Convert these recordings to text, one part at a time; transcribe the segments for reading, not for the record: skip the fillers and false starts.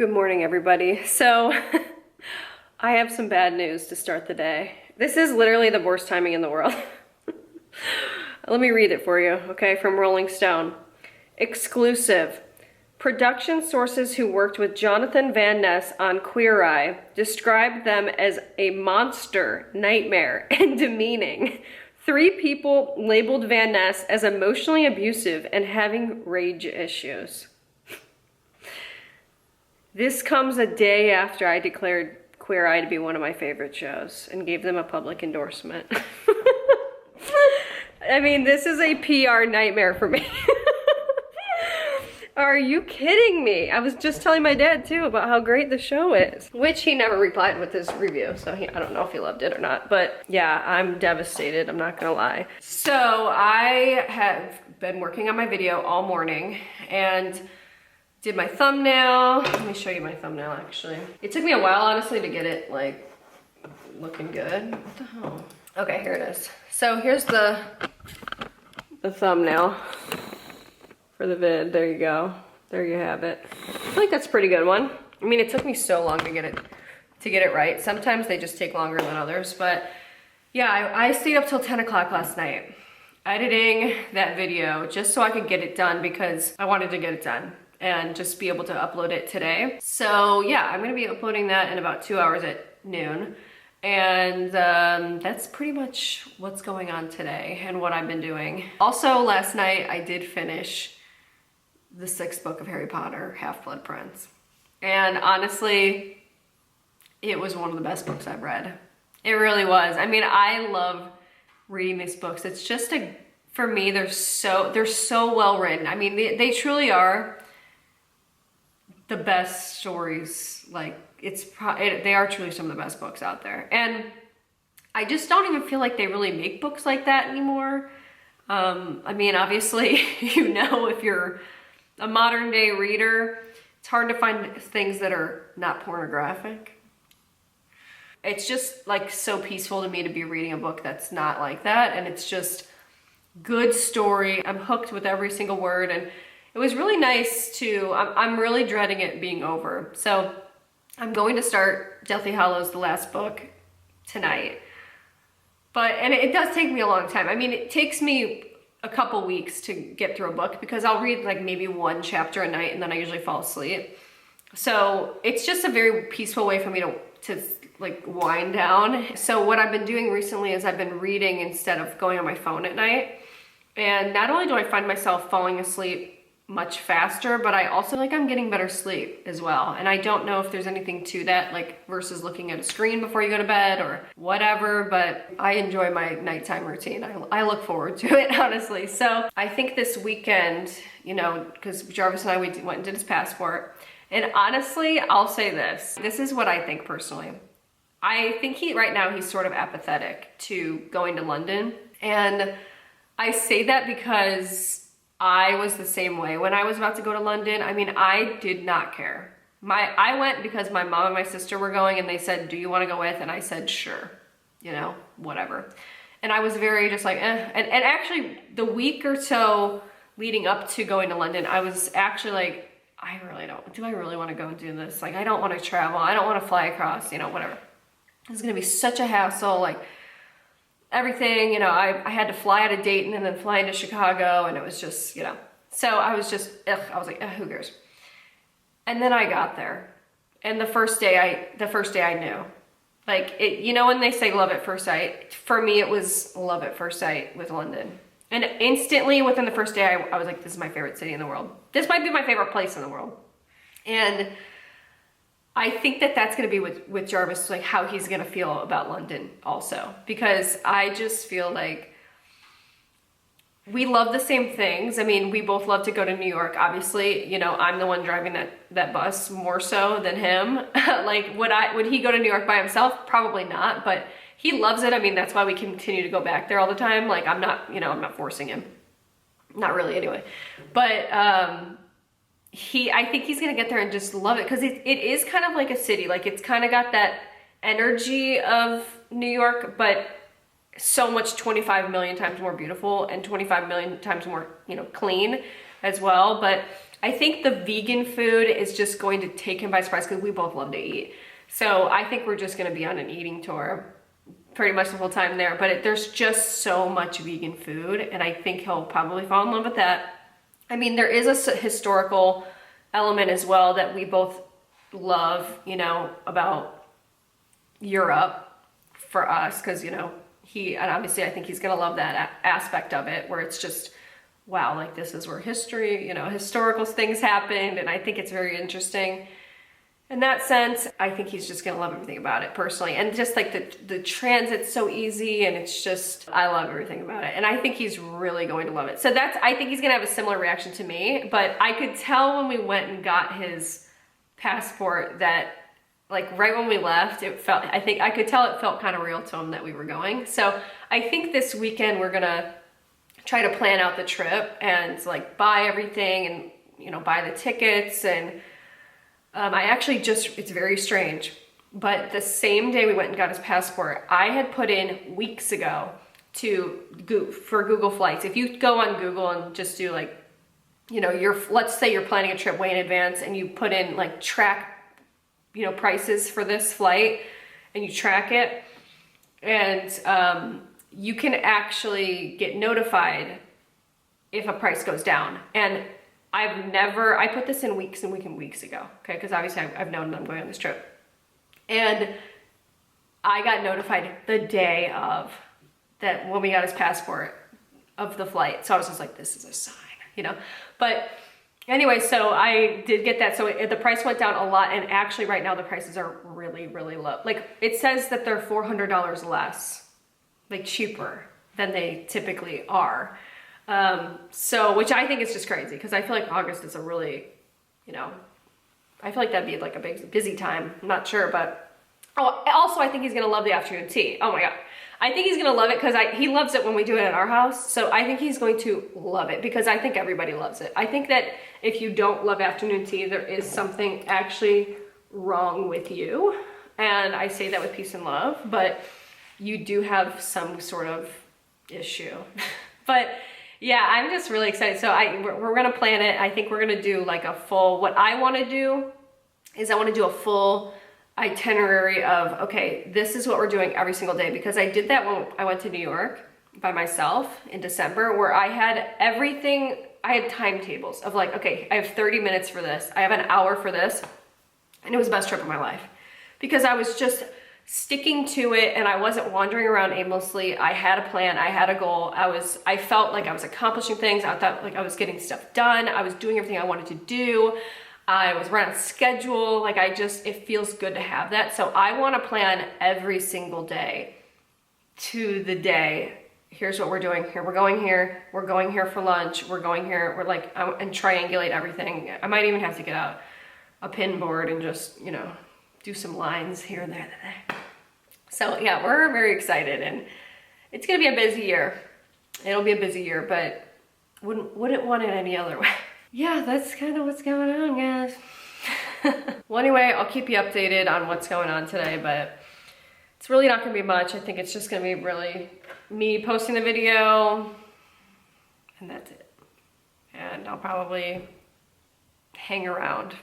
Good morning, everybody. So I have some bad news to start the day. This is literally the worst timing in the world. Let me read it for you, okay, from Rolling Stone. Exclusive. Production sources who worked with Jonathan Van Ness on Queer Eye described them as a monster, nightmare, and demeaning. 3 people labeled Van Ness as emotionally abusive and having rage issues. This comes a day after I declared Queer Eye to be one of my favorite shows and gave them a public endorsement. I mean, this is a PR nightmare for me. Are you kidding me? I was just telling my dad too about how great the show is, which he never replied with his review, so I don't know if he loved it or not, but yeah, I'm devastated, I'm not gonna lie. So I have been working on my video all morning and did my thumbnail. Let me show you my thumbnail actually. It took me a while honestly to get it like looking good. What the hell? Okay, here it is. So here's the thumbnail for the vid. There you go. There you have it. I feel like that's a pretty good one. I mean, it took me so long to get it right. Sometimes they just take longer than others, but yeah, I stayed up till 10 o'clock last night editing that video just so I could get it done because I wanted to get it done and just be able to upload it today. So yeah, I'm gonna be uploading that in about 2 hours at noon. And that's pretty much what's going on today and what I've been doing. Also, last night I did finish the 6th book of Harry Potter, Half-Blood Prince. And honestly, it was one of the best books I've read. It really was. I mean, I love reading these books. It's just for me, they're so well written. I mean, they truly are the best stories. Like, they are truly some of the best books out there. And I just don't even feel like they really make books like that anymore. I mean, obviously, you know, if you're a modern day reader, it's hard to find things that are not pornographic. It's just like so peaceful to me to be reading a book that's not like that. And it's just good story. I'm hooked with every single word. And it was really nice to, I'm really dreading it being over. So I'm going to start Deathly Hallows, the last book, tonight. And it does take me a long time. I mean, it takes me a couple weeks to get through a book because I'll read like maybe 1 chapter a night and then I usually fall asleep. So it's just a very peaceful way for me to like wind down. So what I've been doing recently is I've been reading instead of going on my phone at night. And not only do I find myself falling asleep much faster, but I also like I'm getting better sleep as well. And I don't know if there's anything to that, like versus looking at a screen before you go to bed or whatever, but I enjoy my nighttime routine. I look forward to it, honestly. So I think this weekend, you know, because Jarvis and I, we went and did his passport. And honestly, I'll say this. This is what I think personally. I think right now he's sort of apathetic to going to London. And I say that because I was the same way when I was about to go to London. I mean, I did not care. I went because my mom and my sister were going and they said, do you want to go with? And I said, sure, you know, whatever. And I was very just like, eh. And actually the week or so leading up to going to London, I was actually like, do I really want to go and do this? Like, I don't want to travel. I don't want to fly across, you know, whatever. It's going to be such a hassle. Like, everything, you know, I had to fly out of Dayton and then fly into Chicago, and it was just, you know, so I was just, I was like, who cares? And then I got there, and the first day I knew, like, you know, when they say love at first sight, for me it was love at first sight with London. And instantly within the first day, I was like, this is my favorite city in the world. This might be my favorite place in the world. And I think that that's going to be with Jarvis, like how he's going to feel about London also, because I just feel like we love the same things. I mean, we both love to go to New York. Obviously, you know, I'm the one driving that bus more so than him. Like, would he go to New York by himself? Probably not, but he loves it. I mean, that's why we continue to go back there all the time. Like, I'm not forcing him. Not really anyway. But, I think he's gonna get there and just love it because it is kind of like a city. Like, it's kind of got that energy of New York, but so much 25 million times more beautiful and 25 million times more, you know, clean as well. But I think the vegan food is just going to take him by surprise because we both love to eat. So I think we're just gonna be on an eating tour pretty much the whole time there, but there's just so much vegan food, and I think he'll probably fall in love with that. I mean, there is a historical element as well that we both love, you know, about Europe for us, because, you know, and obviously I think he's gonna love that aspect of it, where it's just, wow, like this is where history, you know, historical things happened, and I think it's very interesting. In that sense, I think he's just gonna love everything about it personally. And just like the transit's so easy, and it's just, I love everything about it. And I think he's really going to love it. So I think he's gonna have a similar reaction to me, but I could tell when we went and got his passport that, like right when we left, I could tell it felt kind of real to him that we were going. So I think this weekend we're gonna try to plan out the trip and like buy everything and, you know, buy the tickets. And I actually it's very strange, but the same day we went and got his passport, I had put in weeks ago for Google Flights. If you go on Google and just do like, you know, let's say you're planning a trip way in advance and you put in like track, you know, prices for this flight and you track it, and you can actually get notified if a price goes down. And I put this in weeks ago, okay? Because obviously I've known that I'm going on this trip. And I got notified the day of that, when we got his passport, of the flight. So I was just like, this is a sign, you know? But anyway, so I did get that. So the price went down a lot, and actually right now the prices are really, really low. Like it says that they're $400 less, like cheaper than they typically are. So, which I think is just crazy, because I feel like August is a really, you know, I feel like that'd be like a big busy time. I'm not sure, but also I think he's gonna love the afternoon tea. Oh my God. I think he's gonna love it because he loves it when we do it at our house. So I think he's going to love it, because I think everybody loves it. I think that if you don't love afternoon tea, there is something actually wrong with you. And I say that with peace and love, but you do have some sort of issue. But yeah, I'm just really excited. So we're gonna plan it. I think we're gonna do like a full, what I wanna do is I wanna do a full itinerary of, okay, this is what we're doing every single day, because I did that when I went to New York by myself in December, where I had everything, I had timetables of like, okay, I have 30 minutes for this, I have an hour for this, and it was the best trip of my life, because I was just sticking to it and I wasn't wandering around aimlessly. I had a plan, I had a goal, I felt like I was accomplishing things, I thought like I was getting stuff done, I was doing everything I wanted to do, I was right on schedule, like it feels good to have that. So I want to plan every single day to the day. Here's what we're doing here. We're going here for lunch. We're going here. We're like, and triangulate everything. I might even have to get out a pin board and just, you know, do some lines here and there. So yeah, we're very excited, and it's going to be a busy year. It'll be a busy year, but wouldn't want it any other way. Yeah, that's kind of what's going on, guys. Well, anyway, I'll keep you updated on what's going on today, but it's really not gonna be much. I think it's just gonna be really me posting the video, and that's it. And I'll probably hang around.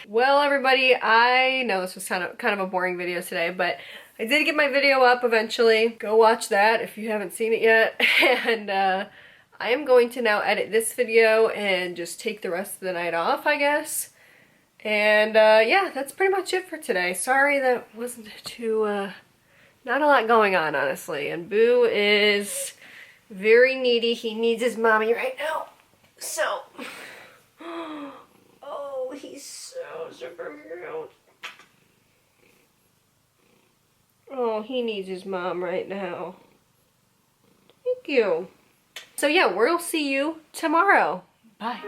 Well, everybody, I know this was kind of a boring video today, but I did get my video up eventually. Go watch that if you haven't seen it yet. And I am going to now edit this video and just take the rest of the night off, I guess. And yeah, that's pretty much it for today. Sorry that wasn't too, not a lot going on, honestly. And Boo is very needy. He needs his mommy right now. So, oh, he's so super cute. Oh, he needs his mom right now. Thank you. So yeah, we'll see you tomorrow. Bye.